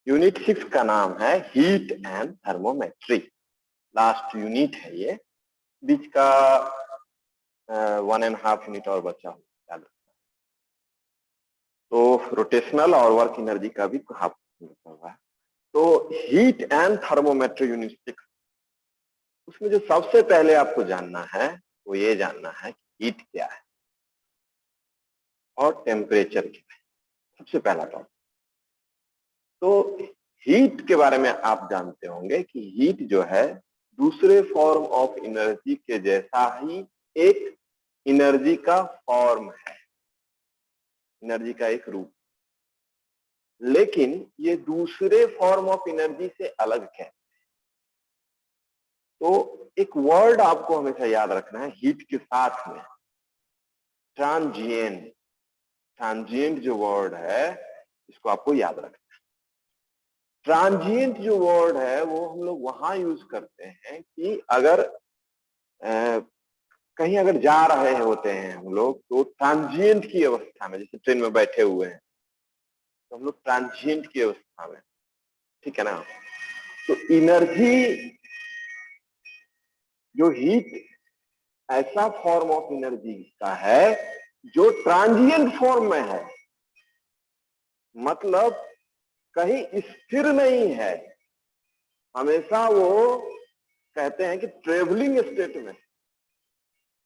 Unit 6 का नाम है heat and thermometry. Last unit है ये, बीच का 1.5 यूनिट और बचा हो, याद रखना। तो रोटेशनल और वर्क एनर्जी का भी हाफ हुआ है। तो हीट एंड थर्मोमेट्री यूनिट 6, उसमें जो सबसे पहले आपको जानना है वो ये जानना है कि हीट क्या है और टेम्परेचर क्या है। सबसे पहला टॉपिक। तो हीट के बारे में आप जानते होंगे कि हीट जो है दूसरे फॉर्म ऑफ एनर्जी के जैसा ही एक एनर्जी का फॉर्म है, एनर्जी का एक रूप। लेकिन ये दूसरे फॉर्म ऑफ एनर्जी से अलग है। तो एक वर्ड आपको हमेशा याद रखना है हीट के साथ में, ट्रांजिएंट। ट्रांजिएंट जो वर्ड है इसको आपको याद रखना है। ट्रांजिएंट जो वर्ड है वो हम लोग वहां यूज करते हैं कि अगर कहीं अगर जा रहे होते हैं हम लोग, तो ट्रांजिएंट की अवस्था में, जैसे ट्रेन में बैठे हुए हैं तो हम लोग ट्रांजिएंट की अवस्था में, ठीक है ना। तो एनर्जी जो हीट ऐसा फॉर्म ऑफ एनर्जी का है जो ट्रांजिएंट फॉर्म में है, मतलब कहीं स्थिर नहीं है, हमेशा वो कहते हैं कि ट्रेवलिंग स्टेट में।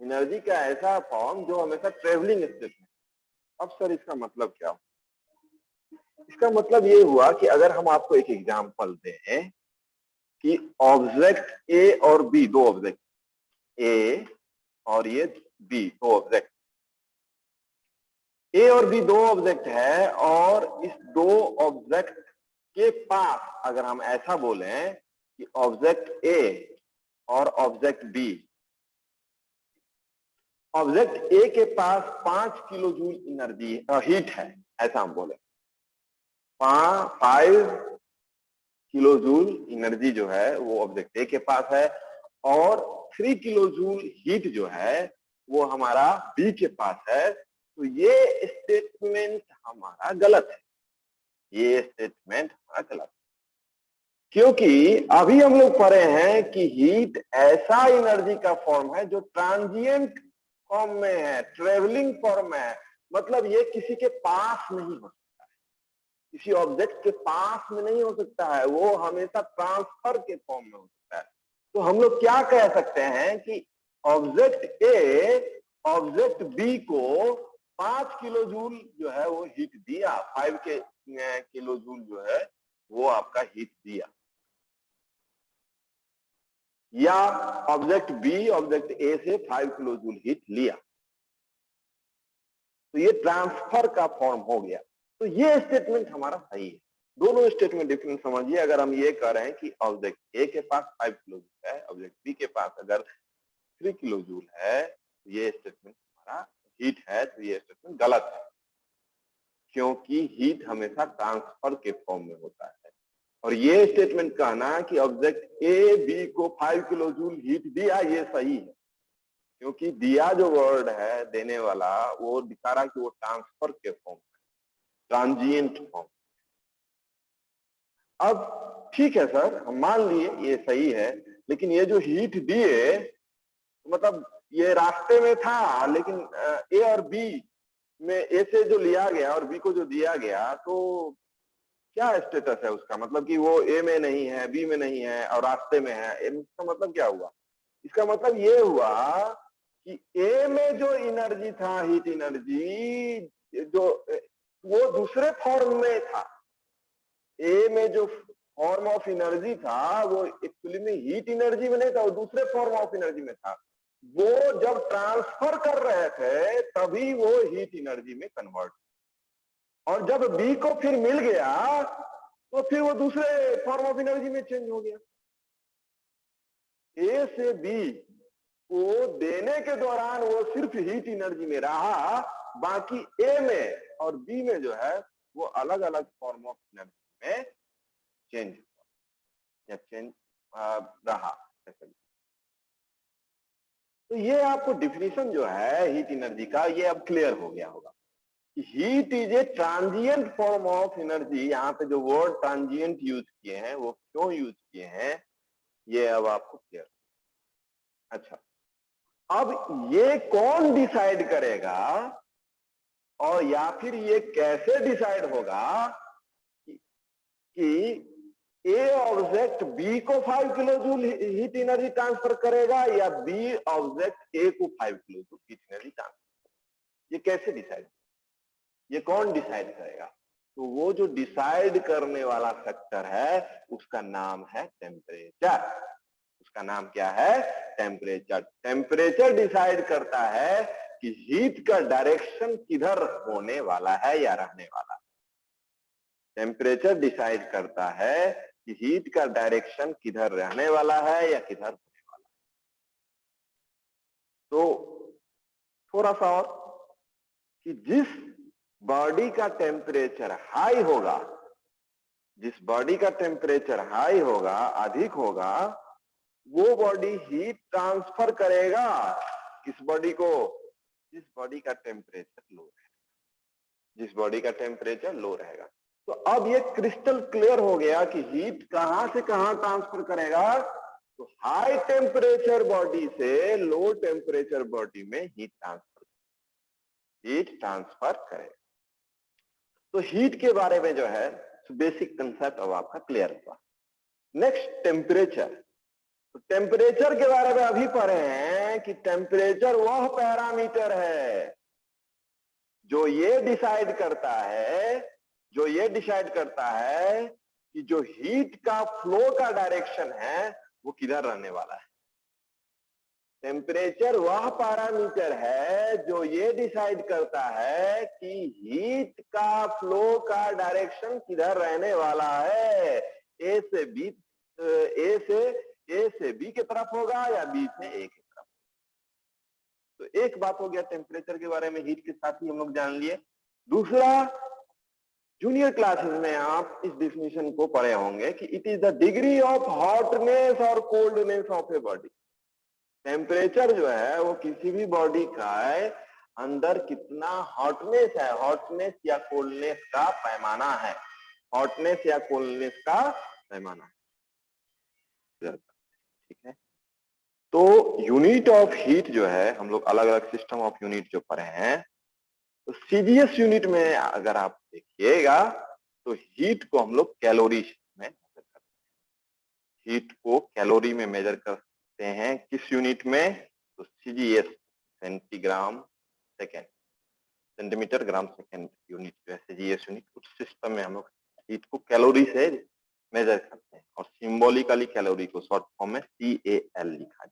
एनर्जी का ऐसा फॉर्म जो हमेशा ट्रेवलिंग स्टेट में। अब सर इसका मतलब क्या? इसका मतलब ये हुआ कि अगर हम आपको एक एग्जांपल दें कि ऑब्जेक्ट ए और बी, दो ऑब्जेक्ट ए और ये बी, दो ऑब्जेक्ट ए और बी, दो ऑब्जेक्ट है, और इस दो ऑब्जेक्ट के पास अगर हम ऐसा बोलें कि ऑब्जेक्ट ए और ऑब्जेक्ट बी, ऑब्जेक्ट ए के पास 5 किलो जूल एनर्जी हीट है, ऐसा हम बोले 5 किलो जूल एनर्जी जो है वो ऑब्जेक्ट ए के पास है, और 3 किलो जूल हीट जो है वो हमारा बी के पास है। तो ये स्टेटमेंट हमारा गलत है, ये स्टेटमेंट हमारा गलत है, क्योंकि अभी हम लोग पढ़े हैं कि हीट ऐसा एनर्जी का फॉर्म है जो ट्रांजिएंट फॉर्म में है, ट्रेवलिंग फॉर्म में है। मतलब ये किसी के पास नहीं हो सकता है, किसी ऑब्जेक्ट के पास में नहीं हो सकता है, वो हमेशा ट्रांसफर के फॉर्म में हो सकता है। तो हम लोग क्या कह सकते हैं कि ऑब्जेक्ट ए ऑब्जेक्ट बी को 5 किलो जूल जो है वो हीट दिया, 5 किलो जूल जो है वो आपका हीट दिया, या ऑब्जेक्ट बी ऑब्जेक्ट ए से 5 किलो जूल हीट लिया। तो ये ट्रांसफर का फॉर्म हो गया। तो ये स्टेटमेंट हमारा सही है। दोनों स्टेटमेंट डिफरेंस समझिए। अगर हम ये कह रहे हैं कि ऑब्जेक्ट ए के पास 5 किलो जूल है, ऑब्जेक्ट बी के पास अगर 3 किलो जूल है, तो ये स्टेटमेंट हमारा हीट है, तो ये स्टेटमेंट गलत है, क्योंकि हीट हमेशा ट्रांसफर के फॉर्म में होता है। और ये स्टेटमेंट कहना कि ऑब्जेक्ट ए बी को 5 किलो जूल हीट दिया, ये सही है, क्योंकि दिया जो वर्ड है देने वाला वो दिखा रहा है कि वो ट्रांसफर के फॉर्म में, ट्रांजिएंट फॉर्म। अब ठीक है सर, हम मान लिए ये सही है, लेकिन ये जो हीट दिए मतलब ये रास्ते में था, लेकिन ए और बी में ए से जो लिया गया और बी को जो दिया गया, तो क्या स्टेटस है उसका? मतलब कि वो ए में नहीं है, बी में नहीं है और रास्ते में है। इसका मतलब क्या हुआ? इसका मतलब ये हुआ कि ए में जो एनर्जी था, हीट एनर्जी, जो वो दूसरे फॉर्म में था। ए में जो फॉर्म ऑफ एनर्जी था वो एक्चुअली में हीट एनर्जी में नहीं था, वो दूसरे फॉर्म ऑफ एनर्जी में था। वो जब ट्रांसफर कर रहे थे तभी वो हीट एनर्जी में कन्वर्ट, और जब बी को फिर मिल गया तो फिर वो दूसरे फॉर्म ऑफ एनर्जी में चेंज हो गया। ए से बी को देने के दौरान वो सिर्फ हीट एनर्जी में रहा, बाकी ए में और बी में जो है वो अलग अलग फॉर्म ऑफ एनर्जी में चेंज हुआ या चेंज रहा। तो ये आपको डिफिनीशन जो है हीट एनर्जी का, ये अब क्लियर हो गया होगा। Heat is a transient form of energy. यहाँ पे जो वर्ड ट्रांजिएंट यूज किए हैं वो क्यों यूज किए हैं ये अब आपको क्लियर। अच्छा, अब ये कौन डिसाइड करेगा और या फिर ये कैसे डिसाइड होगा कि ए ऑब्जेक्ट बी को 5 kilo joule heat energy transfer करेगा या बी ऑब्जेक्ट ए को 5 kilo joule heat energy transfer, ये कैसे डिसाइड, ये कौन डिसाइड करेगा? तो वो जो डिसाइड करने वाला फैक्टर है उसका नाम है टेम्परेचर। उसका नाम क्या है? टेम्परेचर। टेम्परेचर डिसाइड करता है कि हीट का डायरेक्शन किधर होने वाला है या रहने वाला है। टेम्परेचर डिसाइड करता है कि हीट का डायरेक्शन किधर रहने वाला है या किधर होने वाला है। तो थोड़ा सा और कि जिस बॉडी का टेम्परेचर हाई होगा, जिस बॉडी का टेम्परेचर हाई होगा, अधिक होगा, वो बॉडी हीट ट्रांसफर करेगा किस बॉडी को? जिस बॉडी का टेम्परेचर लो रहेगा, जिस बॉडी का टेम्परेचर लो रहेगा। तो अब ये क्रिस्टल क्लियर हो गया कि हीट कहां से कहां ट्रांसफर करेगा। तो हाई टेम्परेचर बॉडी से लो टेम्परेचर बॉडी में हीट ट्रांसफर करेगा। तो हीट के बारे में जो है बेसिक कंसेप्ट अब आपका क्लियर हुआ। Next temperature. तो टेम्परेचर के बारे में अभी पढ़े हैं कि टेम्परेचर वह पैरामीटर है जो ये डिसाइड करता है कि जो हीट का फ्लो का डायरेक्शन है वो किधर रहने वाला है। टेम्परेचर वह पैरामीटर है जो ये डिसाइड करता है कि हीट का फ्लो का डायरेक्शन किधर रहने वाला है। ए से बी की तरफ होगा या बी से ए की तरफ। तो एक बात हो गया टेम्परेचर के बारे में, हीट के साथ ही हम लोग जान लिए। दूसरा, जूनियर क्लासेस में आप इस डेफिनेशन को पढ़े होंगे कि it is the degree of hotness और coldness of a body. Temperature जो है वो किसी भी बॉडी का अंदर कितना हॉटनेस है, हॉटनेस या कोल्डनेस का पैमाना है, हॉटनेस या कोल्डनेस का पैमाना है। ठीक है, तो यूनिट ऑफ हीट जो है, हम लोग अलग अलग सिस्टम ऑफ यूनिट जो पढ़े हैं, तो सीजीएस यूनिट में अगर आप देखिएगा तो हीट को हम लोग कैलोरी में मेजर करते हैं। हीट को कैलोरी में मेजर करते हैं किस यूनिट में? तो CGS, centigram second, centimetre gram second unit जो है सीजीएस यूनिट, उस सिस्टम में हम लोग हीट को कैलोरी से मेजर करते हैं और सिंबॉलिकली कैलोरी को शॉर्ट फॉर्म में CAL लिखा जाता है।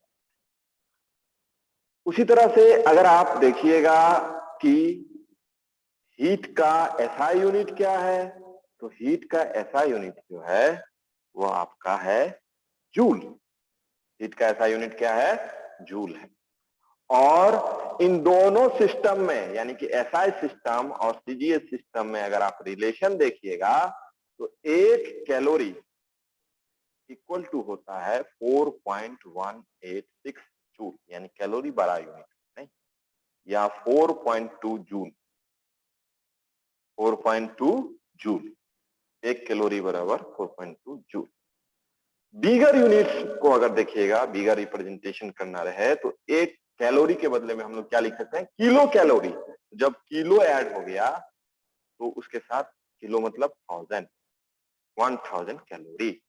उसी तरह से अगर आप देखिएगा कि हीट का एसआई यूनिट क्या है, तो हीट का एसआई यूनिट जो है वो आपका है जूल। हीट का एसआई यूनिट क्या है? जूल है। और इन दोनों सिस्टम में यानी कि एसआई सिस्टम और सीजीएस सिस्टम में अगर आप रिलेशन देखिएगा तो एक कैलोरी इक्वल टू होता है 4.186 जूल, यानी कैलोरी बड़ा यूनिट नहीं, या 4.2 जूल, 4.2 जूल, एक कैलोरी बराबर 4.2 जूल। बिगर यूनिट्स को अगर देखिएगा, बिगर रिप्रेजेंटेशन करना रहे तो एक कैलोरी के बदले में हम लोग क्या लिख सकते हैं? Kilo calorie. जब किलो ऐड हो गया तो उसके साथ किलो मतलब 1000 कैलोरी,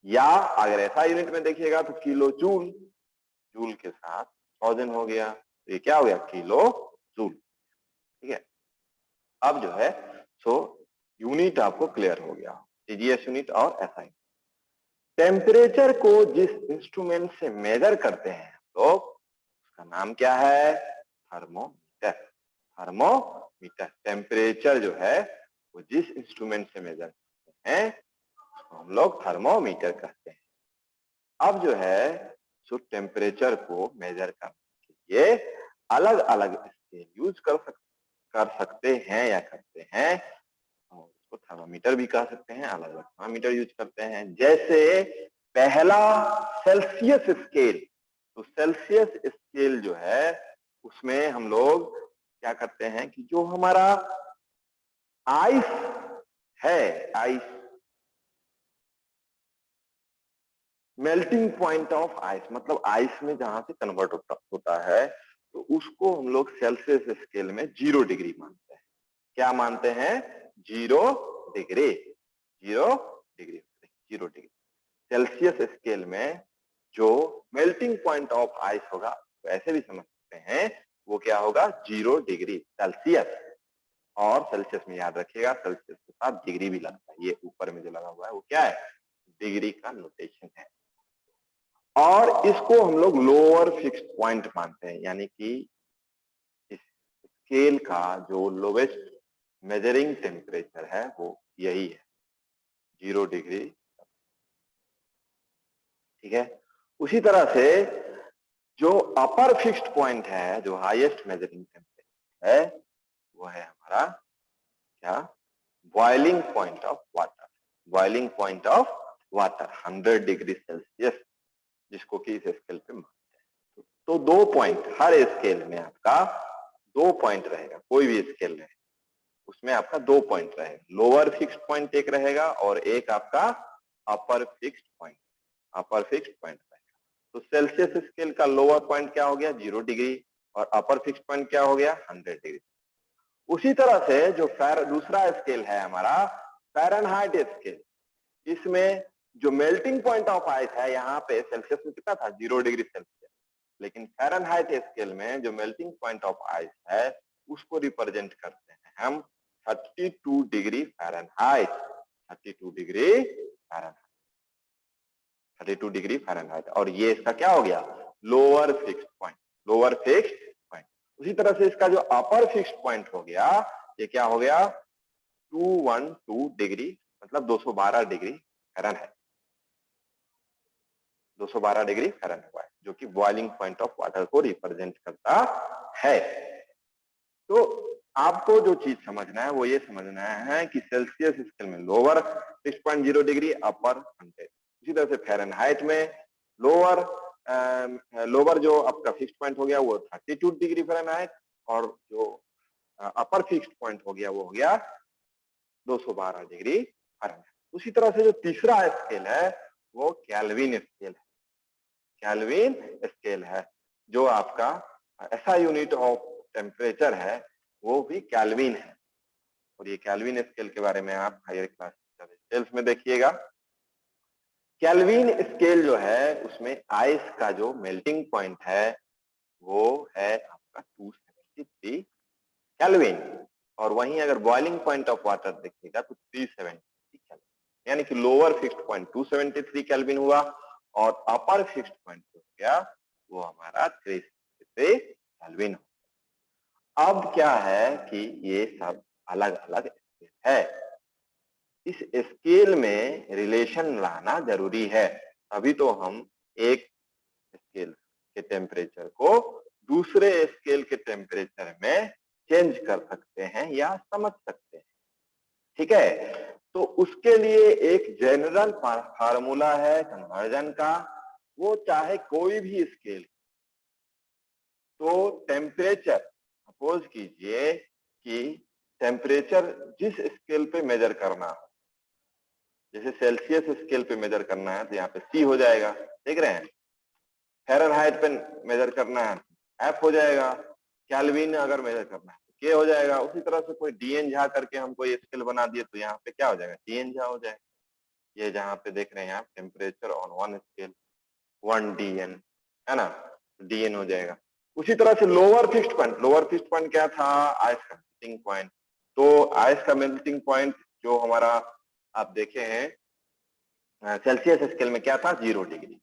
या अगर ऐसा यूनिट में देखिएगा तो किलो जूल, जूल के साथ 1000 हो गया, तो ये क्या हो गया? Kilo joule. ठीक है, अब जो है सो यूनिट आपको क्लियर हो गया, सीजीएस यूनिट और एसआई। टेम्परेचर को जिस इंस्ट्रूमेंट से मेजर करते हैं तो उसका नाम क्या है? थर्मोमीटर। थर्मोमीटर। टेम्परेचर जो है वो जिस इंस्ट्रूमेंट से मेजर करते हैं उसको हम लोग थर्मोमीटर कहते हैं। अब जो है सो टेम्परेचर को मेजर करने के लिए अलग अलग स्केल यूज कर सकते हैं या करते हैं, और उसको थर्मामीटर भी कह सकते हैं, अलग अलग थर्मामीटर यूज करते हैं। जैसे पहला सेल्सियस स्केल, तो सेल्सियस स्केल जो है उसमें हम लोग क्या करते हैं कि जो हमारा आइस है, ice melting point of ice, मतलब आइस में जहां से कन्वर्ट होता है, तो उसको हम लोग सेल्सियस स्केल में 0 डिग्री मानते हैं। क्या मानते हैं? 0 degree, 0 degree, 0 degree. Celsius scale में जो मेल्टिंग पॉइंट ऑफ आइस होगा, तो ऐसे भी समझ सकते हैं, वो क्या होगा? 0 डिग्री सेल्सियस। और सेल्सियस में याद रखिएगा, सेल्सियस के साथ डिग्री भी लगता है। ये ऊपर में जो लगा हुआ है वो क्या है? डिग्री का नोटेशन है। और इसको हम लोग लोअर फिक्स्ड पॉइंट मानते हैं, यानी कि इस स्केल का जो लोवेस्ट मेजरिंग टेम्परेचर है वो यही है, 0 डिग्री। ठीक है। उसी तरह से जो अपर फिक्स्ड पॉइंट है, जो हाईएस्ट मेजरिंग टेम्परेचर है, वो है हमारा क्या? Boiling point of water. Boiling point of water 100 degree Celsius, जिसको कि इस स्केल पे मानते हैं। तो 2 पॉइंट हर स्केल में आपका 2 पॉइंट रहेगा, कोई भी स्केल रहे उसमें आपका 2 पॉइंट रहेगा। लोअर फिक्स्ड पॉइंट एक रहेगा और एक आपका अपर फिक्स्ड पॉइंट, अपर फिक्स्ड पॉइंट रहेगा। तो सेल्सियस स्केल का लोअर पॉइंट क्या हो गया? 0 डिग्री, और अपर फिक्स्ड पॉइंट क्या हो गया? 100 डिग्री। उसी तरह से जो दूसरा स्केल है हमारा फ़ारेनहाइट स्केल, इसमें जो मेल्टिंग पॉइंट ऑफ आइस है, यहाँ पे सेल्सियस में कितना था? 0 डिग्री सेल्सियस। लेकिन फ़ारेनहाइट स्केल में जो मेल्टिंग पॉइंट ऑफ आइस है, उसको रिप्रेजेंट करते हैं हम 32 degree Fahrenheit. 32 degree Fahrenheit, 32 degree Fahrenheit. और ये इसका क्या हो गया? Lower fixed point, lower fixed point. उसी तरह से इसका जो अपर फिक्स्ड पॉइंट हो गया, ये क्या हो गया? 212 डिग्री, मतलब 212 डिग्री फ़ारेनहाइट, 212 डिग्री फ़ारेनहाइट, जो कि बॉइलिंग पॉइंट ऑफ वाटर को रिप्रेजेंट करता है। तो आपको जो चीज समझना है वो ये समझना है कि सेल्सियस स्केल में लोअर 6.0 डिग्री, अपर 100। इसी तरह से फ़ारेनहाइट में लोअर लोअर जो आपका फिक्स्ड पॉइंट हो गया वो 32 डिग्री फ़ारेनहाइट, और जो अपर फिक्स्ड पॉइंट हो गया वो हो गया 212 डिग्री फ़ारेनहाइट। उसी तरह से जो तीसरा स्केल है वो केल्विन स्केल है। केल्विन स्केल है, जो आपका ऐसा यूनिट ऑफ टेम्परेचर है, वो भी केल्विन है। और ये केल्विन स्केल के बारे में आप हायर क्लास डिटेल्स में देखिएगा। केल्विन स्केल जो है, उसमें आइस का जो मेल्टिंग पॉइंट है वो है आपका 273 केल्विन, और वहीं अगर बॉइलिंग पॉइंट ऑफ वाटर देखिएगा तो 373 केल्विन, यानी कि लोअर फिक्स्ड पॉइंट 273 केल्विन हुआ, और अपर फिक्स्ड पॉइंट हो गया वो हमारा 373 केल्विन। अब क्या है कि ये सब अलग अलग स्केल है, इस स्केल में रिलेशन लाना जरूरी है, तभी तो हम एक स्केल के टेम्परेचर को दूसरे स्केल के टेम्परेचर में चेंज कर सकते हैं या समझ सकते हैं। ठीक है। तो उसके लिए एक जनरल फार्मूला है कन्वर्जन का, वो चाहे कोई भी स्केल, तो टेम्परेचर, सपोज कीजिए कि टेम्परेचर जिस स्केल पे मेजर करना हो, जैसे सेल्सियस स्केल पे मेजर करना है तो यहाँ पे सी हो जाएगा, देख रहे हैं। फ़ारेनहाइट पे मेजर करना है एफ हो जाएगा, केल्विन अगर मेजर करना है तो के हो जाएगा। उसी तरह से कोई डीएन झा करके हम कोई स्केल बना दिए तो यहाँ पे क्या हो जाएगा? डीएन झा हो जाएगा। ये जहाँ पे देख रहे हैं आप temperature on one scale 1 D N, है ना, डीएन हो जाएगा। उसी तरह से lower fixed point, lower fixed point क्या था? आइस का मेल्टिंग पॉइंट। तो आइस का मेल्टिंग पॉइंट जो हमारा आप देखे हैं सेल्सियस स्केल में क्या था? 0 डिग्री,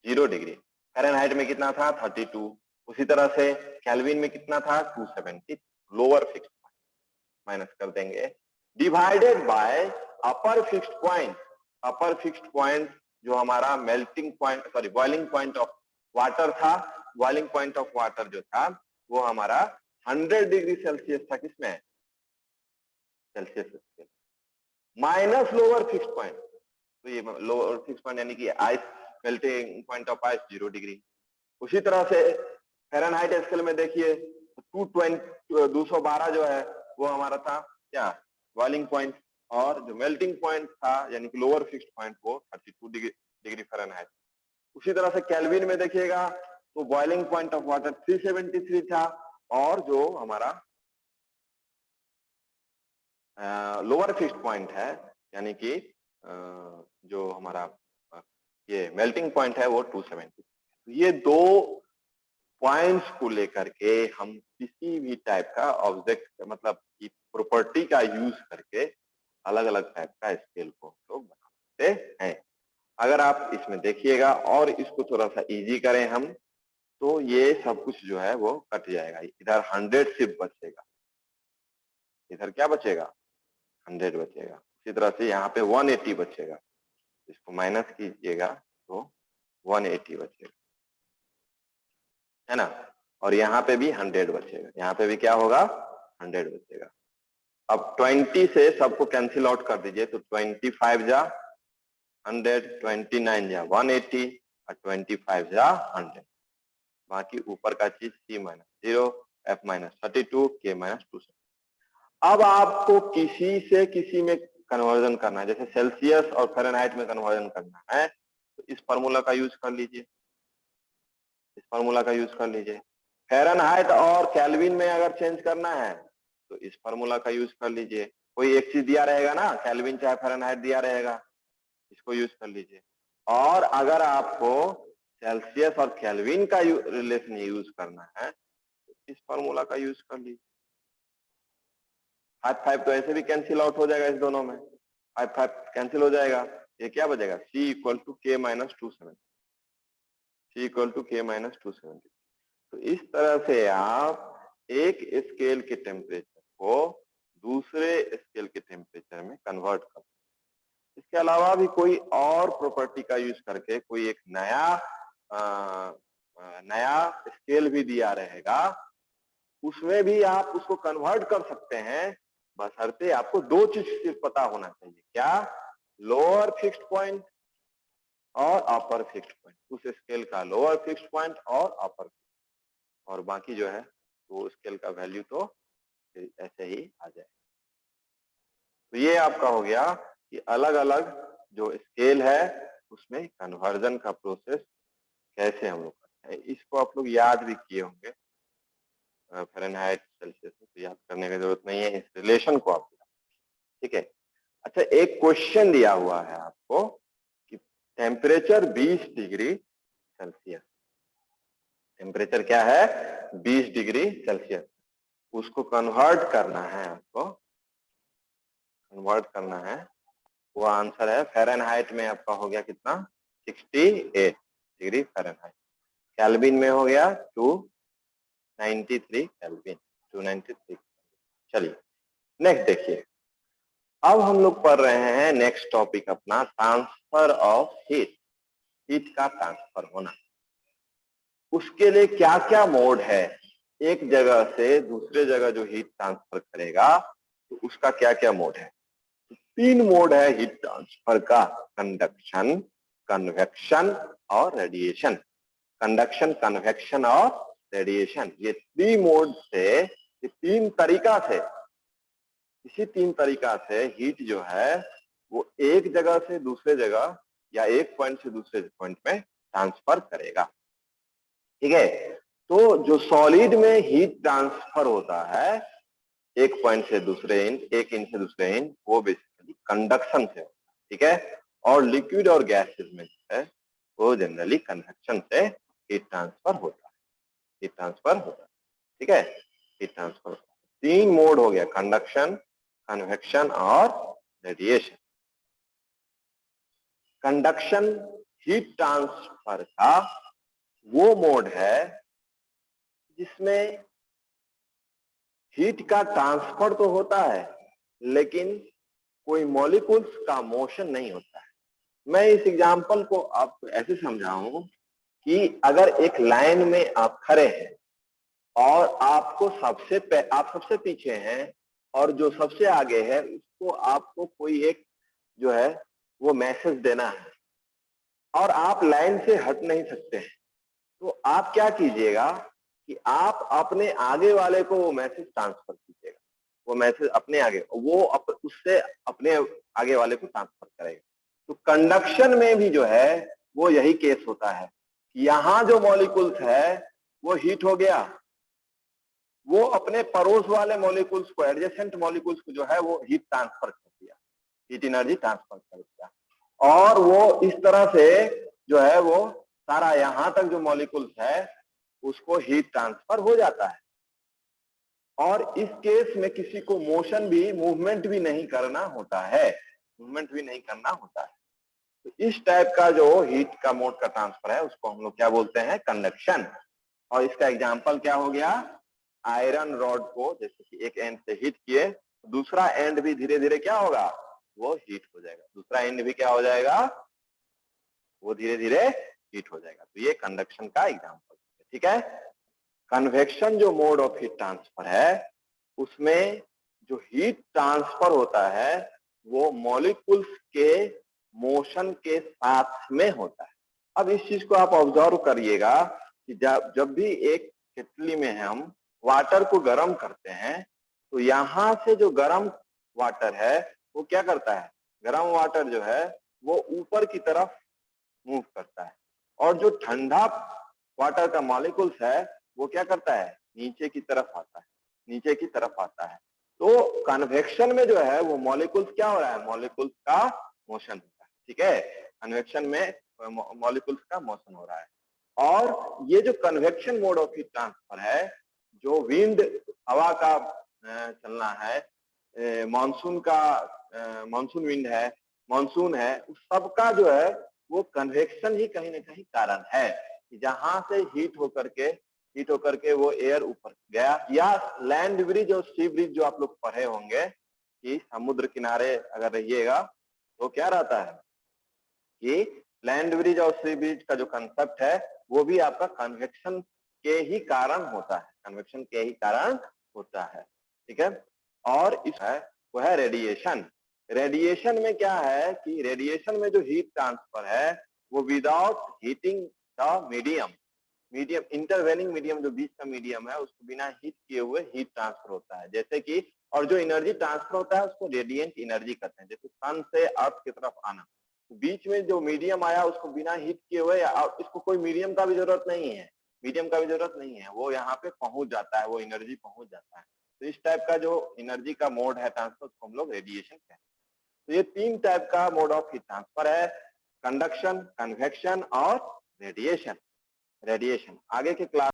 0 डिग्री। फ़ारेनहाइट में कितना था? 32। उसी तरह से केल्विन में कितना था? 270। लोअर फिक्स्ड पॉइंट माइनस कर देंगे, divided by upper fixed point. Upper fixed point जो हमारा melting point, sorry boiling point of water था, बॉइलिंग पॉइंट ऑफ वाटर जो था वो हमारा 100 डिग्री सेल्सियस था। किसमें? Celsius scale, minus lower fixed point. तो ये लोअर फिक्स्ड पॉइंट यानी कि ice melting point of ice 0 degree. उसी तरह से फ़ारेनहाइट स्केल में देखिए 212 जो है वो हमारा था क्या बॉइलिंग पॉइंट, और जो मेल्टिंग पॉइंट था यानी कि लोअर फिक्स्ड पॉइंट वो 32 डिग्री फ़ारेनहाइट। उसी तरह से केल्विन में देखिएगा तो बॉइलिंग पॉइंट ऑफ वाटर 373 था, और जो हमारा लोअर फिक्स्ड पॉइंट है यानी कि जो हमारा ये मेल्टिंग पॉइंट है वो 270। ये दो पॉइंट्स को लेकर के हम किसी भी टाइप का ऑब्जेक्ट मतलब की प्रॉपर्टी का यूज करके अलग अलग टाइप का स्केल को लोग बना सकते हैं। अगर आप इसमें देखिएगा और इसको थोड़ा सा इजी करें हम, तो ये सब कुछ जो है वो कट जाएगा, इधर 100 सिर्फ बचेगा, इधर क्या बचेगा 100 बचेगा। इसी तरह से यहाँ पे 180 बचेगा, इसको माइनस कीजिएगा तो 180 बचेगा, है ना। और यहाँ पे भी 100 बचेगा, यहाँ पे भी क्या होगा 100 बचेगा। अब 20 से सबको कैंसिल आउट कर दीजिए, तो 25 जा 100, 29 जा 180 और 25 जा 100। बाकी ऊपर का चीज C-0, F-32, K-2। अब आपको किसी से किसी में कन्वर्जन करना है, जैसे सेल्सियस और फ़ारेनहाइट में कन्वर्जन करना है, तो इस फार्मूला का यूज कर लीजिए, इस फार्मूला का यूज कर लीजिए। फ़ारेनहाइट और केल्विन में अगर चेंज करना है तो इस फार्मूला का यूज कर लीजिए। कोई एक चीज दिया रहेगा ना, केल्विन चाहे फ़ारेनहाइट दिया रहेगा, इसको यूज कर लीजिए। और अगर आपको सेल्सियस और केल्विन का रिलेशन यूज करना है तो इस फार्मूला का यूज कर लीजिए। 5 तो ऐसे भी कैंसिल आउट हो जाएगा, इस दोनों में 5 कैंसिल हो जाएगा। ये क्या बचेगा C=K-270, C=K-270। तो इस तरह से आप एक स्केल के टेम्परेचर को दूसरे स्केल के टेम्परेचर में कन्वर्ट कर सकते हैं। इसके अलावा भी कोई और प्रॉपर्टी का यूज करके कोई एक नया स्केल भी दिया रहेगा, उसमें भी आप उसको कन्वर्ट कर सकते हैं, बशर्ते आपको दो चीज सिर्फ पता होना चाहिए। क्या? लोअर फिक्स्ड पॉइंट और अपर फिक्स्ड पॉइंट, उस स्केल का लोअर फिक्स्ड पॉइंट और अपर, और बाकी जो है वो स्केल का वैल्यू तो ऐसे ही आ जाए। तो ये आपका हो गया कि अलग अलग जो स्केल है उसमें कन्वर्जन का प्रोसेस कैसे हम लोग करते हैं। इसको आप लोग याद भी किए होंगे, फ़ारेनहाइट सेल्सियस में तो याद करने की जरूरत नहीं है, इस रिलेशन को आप, ठीक है। अच्छा, एक क्वेश्चन दिया हुआ है आपको कि टेम्परेचर 20 डिग्री सेल्सियस, टेम्परेचर क्या है 20 डिग्री सेल्सियस, उसको कन्वर्ट करना है, आपको कन्वर्ट करना है। वो आंसर है फ़ारेनहाइट में आपका हो गया कितना 68 डिग्री फ़ारेनहाइट, केल्विन में हो गया 293 केल्विन, 293। चलिए नेक्स्ट देखिए, अब हम लोग पढ़ रहे हैं नेक्स्ट टॉपिक अपना ट्रांसफर ऑफ हीट, हीट का ट्रांसफर होना। उसके लिए क्या क्या मोड है, एक जगह से दूसरे जगह जो हीट ट्रांसफर करेगा तो उसका क्या क्या मोड है। तो 3 मोड है हीट ट्रांसफर का, कंडक्शन, कन्वेक्शन और रेडिएशन। कंडक्शन, कन्वेक्शन और रेडिएशन, ये 3 मोड से, ये 3 तरीका से, इसी 3 तरीका से हीट जो है वो एक जगह से दूसरे जगह या एक पॉइंट से दूसरे पॉइंट में ट्रांसफर करेगा, ठीक है। तो जो सॉलिड में हीट ट्रांसफर होता है एक पॉइंट से दूसरे इंच, एक इंच से दूसरे इंच, वो बेसिकली कंडक्शन से होता है, ठीक है। और लिक्विड और गैसेस में है वो जनरली कन्वेक्शन से हीट ट्रांसफर होता है, हीट ट्रांसफर होता है, ठीक है। हीट ट्रांसफर 3 मोड हो गया, कंडक्शन, कन्वेक्शन और रेडिएशन। कंडक्शन हीट ट्रांसफर का वो मोड है जिसमें हीट का ट्रांसफर तो होता है लेकिन कोई मॉलिक्यूल्स का मोशन नहीं होता है। मैं इस एग्जांपल को आपको ऐसे समझाऊं कि अगर एक लाइन में आप खड़े हैं और आपको आप सबसे पीछे हैं और जो सबसे आगे है उसको आपको कोई एक जो है वो मैसेज देना है और आप लाइन से हट नहीं सकते हैं, तो आप क्या कीजिएगा कि आप अपने आगे वाले को वो मैसेज ट्रांसफर कीजिएगा। वो मैसेज अपने आगे उससे अपने आगे वाले को ट्रांसफर करेगा। तो कंडक्शन में भी जो है वो यही केस होता है। यहाँ जो मॉलिक्यूल्स है वो हीट हो गया, वो अपने पड़ोस वाले मॉलिक्यूल्स को, एडजेसेंट मॉलिक्यूल्स को जो है वो हीट ट्रांसफर कर दिया, हीट एनर्जी ट्रांसफर कर दिया, और वो इस तरह से जो है वो सारा यहां तक जो मॉलिक्यूल्स है उसको हीट ट्रांसफर हो जाता है। और इस केस में किसी को मोशन भी, मूवमेंट भी नहीं करना होता है, मूवमेंट भी नहीं करना होता है। तो इस टाइप का जो हीट का मोड का ट्रांसफर है उसको हम लोग क्या बोलते हैं, कंडक्शन। और इसका एग्जांपल क्या हो गया, आयरन रॉड को जैसे कि एक एंड से हीट किए, दूसरा एंड भी धीरे धीरे क्या होगा, वो हीट हो जाएगा, दूसरा एंड भी क्या हो जाएगा, वो धीरे धीरे हीट हो जाएगा। तो ये कंडक्शन का एग्जांपल है, ठीक है। कन्वेक्शन जो मोड ऑफ हीट ट्रांसफर है उसमें जो हीट ट्रांसफर होता है वो मॉलिक्यूल्स के मोशन के साथ में होता है। अब इस चीज को आप ऑब्जर्व करिएगा कि जब भी एक केतली में हम वाटर को गर्म करते हैं तो यहाँ से जो गर्म वाटर है वो क्या करता है, गर्म वाटर जो है वो ऊपर की तरफ मूव करता है, और जो ठंडा वाटर का मॉलिक्यूल्स है वो क्या करता है, नीचे की तरफ आता है, नीचे की तरफ आता है। तो कन्वेक्शन में जो है वो मॉलिक्यूल्स क्या हो रहा है, मॉलिक्यूल्स का मोशन होता है, ठीक है। कन्वेक्शन में मॉलिक्यूल्स का मोशन हो रहा है। और ये जो convection mode of heat transfer है, जो विंड, हवा का चलना है, मानसून विंड है, मानसून है, उस सबका जो है वो कन्वेक्शन ही कहीं ना कहीं कारण है, जहां से हीट होकर के वो एयर ऊपर गया। या लैंड ब्रिज और सी ब्रिज जो आप लोग पढ़े होंगे कि समुद्र किनारे अगर रहिएगा तो क्या रहता है कि लैंड ब्रिज और सी ब्रिज का जो कंसेप्ट है वो भी आपका कन्वेक्शन के ही कारण होता है, कन्वेक्शन के ही कारण होता है, ठीक है। और इस है वो है रेडिएशन। रेडिएशन में क्या है कि रेडिएशन में जो हीट ट्रांसफर है वो without heating the medium intervening medium, जो बीच का मीडियम है उसको बिना हीट किए हुए हीट ट्रांसफर होता है, जैसे कि, और जो एनर्जी ट्रांसफर होता है उसको रेडिएंट एनर्जी कहते हैं। जैसे सन से अर्थ की तरफ आना, बीच में जो मीडियम आया उसको बिना हीट किए हुए, इसको कोई मीडियम का भी जरूरत नहीं है, मीडियम का भी जरूरत नहीं है, वो यहाँ पे पहुंच जाता है, वो एनर्जी पहुंच जाता है। तो इस टाइप का जो एनर्जी का मोड है ट्रांसफर उसको हम लोग रेडिएशन कहते हैं। तो ये तीन टाइप का मोड ऑफ हीट ट्रांसफर है, कंडक्शन, कन्वेक्शन और रेडिएशन। आगे के क्लास